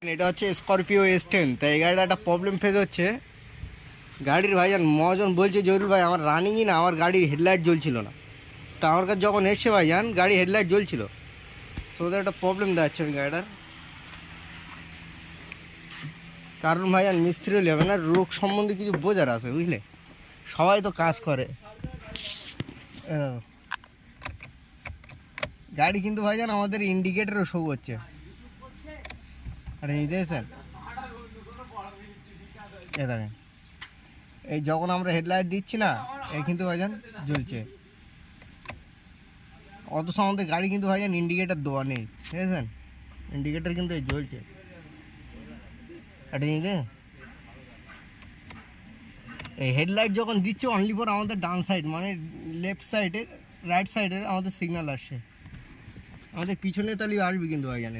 এটা হচ্ছে Scorpio S10। তাই এই গাড়িটা একটা প্রবলেম ফেস হচ্ছে গাড়ির। ভাইজান মহাজন বলছে জরুল ভাই আমার রানিংই না, আমার গাড়ির হেডলাইট জ্বলছিল না। তা আমার কাছে যখন এসছে ভাইজান গাড়ি হেডলাইট জ্বলছিল, তো ওদের একটা প্রবলেম দেখাচ্ছে ওই গাড়িটার। কারণ ভাইজান মিস্ত্রি হলে হবে না, রোগ সম্বন্ধে কিছু বোঝার আছে বুঝলে, সবাই তো কাজ করে। গাড়ি কিন্তু ভাইজান আমাদের ইন্ডিকেটারও শো করছে। আরে এই দেখছেন, এ দেখেন এই যখন আমরা হেডলাইট দিচ্ছি না, এই কিন্তু ভাইজান জ্বলছে। অত আমাদের গাড়ি কিন্তু ভাইজান ইন্ডিকেটার দেওয়া নেই, ঠিক আছে? ইন্ডিকেটার কিন্তু এই জ্বলছে। এটা নিয়ে এই হেডলাইট যখন দিচ্ছে অনলি ফর আমাদের ডান সাইড, মানে লেফট সাইডে রাইট সাইডে আমাদের সিগন্যাল আসছে, আমাদের পিছনে তাহলে আসবে কিন্তু ভাইজান।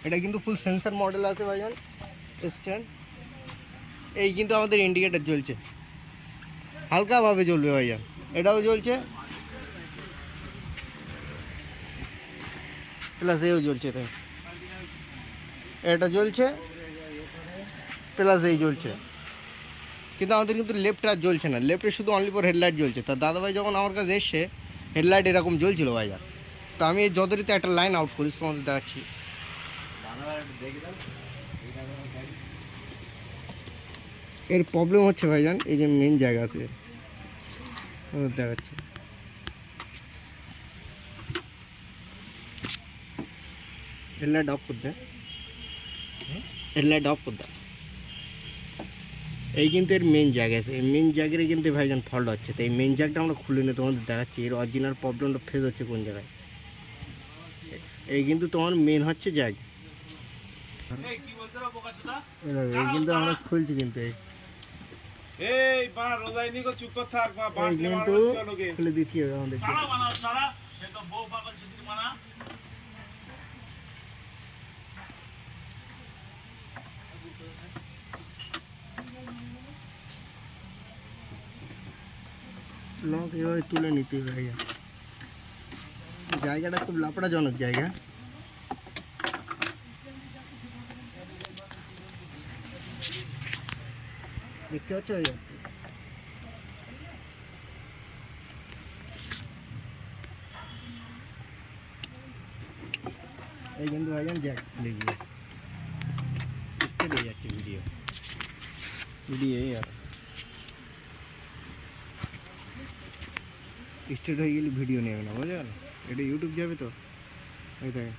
এটা কিন্তু ফুল সেন্সার মডেল আছে ভাইজান S10। এই কিন্তু আমাদের ইন্ডিকেটার জ্বলছে, হালকাভাবে জ্বলবে ভাইজান। এটাও জ্বলছে, প্লাস এও জ্বলছে। তাই এটা জ্বলছে, প্লাস এই জ্বলছে। কিন্তু আমাদের কিন্তু লেফট আর জ্বলছে না, লেফটে শুধু অনলি ফর হেডলাইট জ্বলছে। তা দাদাভাই যখন আমার কাছে এসছে হেডলাইট এরকম জ্বলছিল ভাইজান। তো আমি এই যতরিতে একটা লাইন আউট করিস তোমাদের দেখাচ্ছি। এর প্রবলেম হচ্ছে ভাইজান এই যে মেন জায়গা আছে দেখাচ্ছে, হেডলাইট অফ করতে, হেডলাইট অফ করতে। এই কিন্তু এর মেন জায়গা আছে, এই মেন জায়গায় কিন্তু ভাইজান ফল্ট হচ্ছে। তো এই মেন জায়গাটা আমরা খুলে নিয়ে তোমাদের দেখাচ্ছি এর অরিজিনাল প্রবলেমটা ফেস হচ্ছে কোন জায়গায়। এই কিন্তু তোমার মেন হচ্ছে জায়গা, এই কিন্তু আমরা খুলছি কিন্তু খুলে দিচ্ছি আমাদের। লক এভাবে তুলে নিতে হবে, জায়গাটা খুব লাপড়াজনক জায়গা। দেখতে পাচ্ছ ভাইয়া, এই কিন্তু ভাইজান জ্যাক লেগে স্টেট হয়ে যাচ্ছে ভিডিও এই আর স্টেট হয়ে গেলে ভিডিও নেবে না, বুঝে গেল? এটা ইউটিউব যাবে তো। এই দেখেন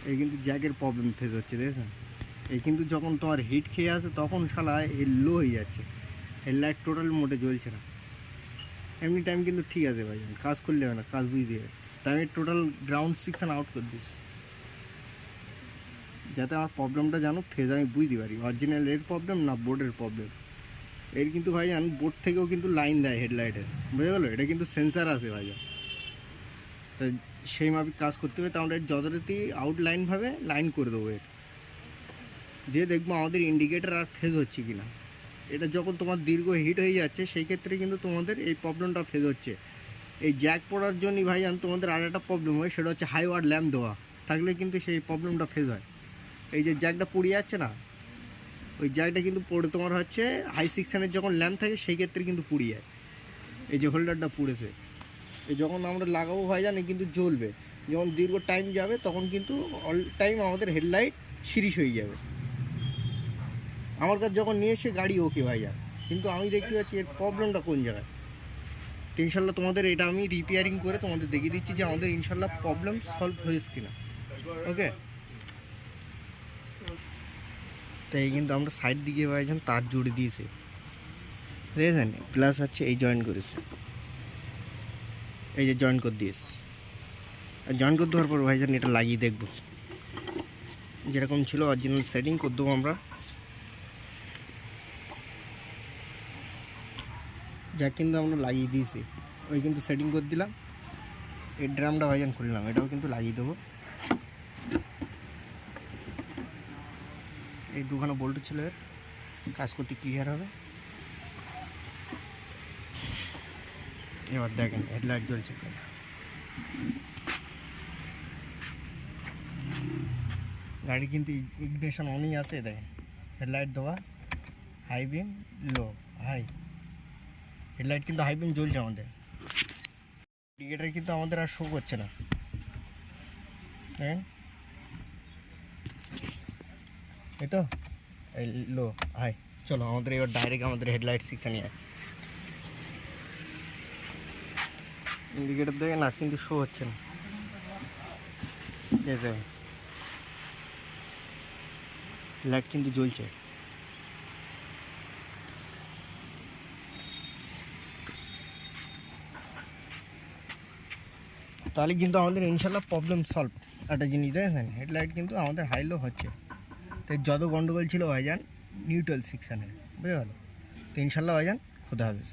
এই কিন্তু জ্যাকের প্রবলেম ফেস হচ্ছে, দেখেছেন? এই কিন্তু যখন তোমার হিট খেয়ে আসে তখন শালা এই লো হয়ে যাচ্ছে, হেডলাইট টোটাল মোটে জ্বলছে না। এমনি টাইম কিন্তু ঠিক আছে ভাইজান, কাজ করলে হবে না, কাজ বুঝতে হবে। তাই আমি টোটাল গ্রাউন্ড সেকশন আউট করে দিয়েছি, যাতে আমার প্রবলেমটা জানো ফেজ আমি বুঝতে পারি অরিজিনাল এর প্রবলেম না বোর্ডের প্রবলেম। এর কিন্তু ভাইজান বোর্ড থেকেও কিন্তু লাইন দেয় হেডলাইটের, বুঝে গেলো? এটা কিন্তু সেন্সার আছে ভাইজান, তো সেই মাফিক কাজ করতে হবে। তো আমরা যথারীতি আউটলাইনভাবে লাইন করে দেবো এর, যে দেখবো আমাদের ইন্ডিকেটার আর ফেজ হচ্ছে কি না। এটা যখন তোমার দীর্ঘ হিট হয়ে যাচ্ছে সেই ক্ষেত্রে কিন্তু তোমাদের এই প্রবলেমটা ফেজ হচ্ছে। এই জ্যাক পড়ার জন্যই ভাইজান তোমাদের আর একটা প্রবলেম হয়, সেটা হচ্ছে হাই ওয়াট ল্যাম্প দেওয়া থাকলে কিন্তু সেই প্রবলেমটা ফেজ হয়। এই যে জ্যাকটা পুড়ে যাচ্ছে না, ওই জ্যাকটা কিন্তু পড়ে তোমার হচ্ছে হাই সেকশানের যখন ল্যাম্প থাকে সেই ক্ষেত্রে কিন্তু পুড়ে যায়। এই যে হোল্ডারটা পুড়েছে, এই যখন আমরা লাগাবো ভাইজান কিন্তু জ্বলবে। যখন দীর্ঘ টাইম যাবে তখন কিন্তু অল টাইম আমাদের হেডলাইট সিরিজ হয়ে যাবে। আমার কাছে যখন নিয়ে এসে গাড়ি ওকে ভাইজান, কিন্তু আমি দেখতে পাচ্ছি এর প্রবলেমটা কোন জায়গায়। ইনশাল্লাহ তোমাদের এটা আমি রিপেয়ারিং করে তোমাদের দেখিয়ে দিচ্ছি যে আমাদের ইনশাল্লাহ প্রবলেম সলভ হয়েছে কিনা। ওকে, তাই কিন্তু আমরা সাইড দিকে ভাইজান তার জুড়ে দিয়েছে, দেখেছেন? প্লাস হচ্ছে এই জয়েন করেছে, এই যে জয়েন করে দিয়েছে। আর জয়েন করে দেওয়ার পর ভাইজান এটা লাগিয়ে দেখবো যেরকম ছিল অরিজিনাল সেটিং করে দেবো আমরা। যা কিন্তু আমরা লাগিয়ে দিয়েছি, ওই কিন্তু সেটিং করে দিলাম। এই ড্রামটা ভাইজান খুললাম, এটাও কিন্তু লাগিয়ে দেবো। এই দুখানা বল্টু ছিল, এর কাজ করতে ক্লিয়ার হবে। এবার দেখেন হেডলাইট জ্বলছে কিনা। গাড়ি কিন্তু ইগনিশন অনই আছে, দেখ হেডলাইট দেওয়া, হাই বিম, লো, হাই। হেডলাইট কিন্তু হাই বিম জ্বলছে আমাদের, ইন্ডিকেটার কিন্তু আমাদের আর শো করছে না, দেখেন এই তো, এই লো, হাই। চলো আমাদের এবার ডাইরেক্ট আমাদের হেডলাইট সিক্সে নিয়ে, ইন্ডিকেটার দেখে না কিন্তু শো হচ্ছে না, লাইট কিন্তু জ্বলছে। তাহলে কিন্তু আমাদের ইনশাল্লাহ প্রবলেম সলভ। একটা জিনিস দেখেন, হেডলাইট কিন্তু আমাদের হাই লো হচ্ছে, তো যত গন্ডগোল ছিল ভাইজান নিউট্রাল সেকশানে, বুঝতে পারলো। তো ইনশাল্লাহ ভাইজান, খুদা হাফেজ।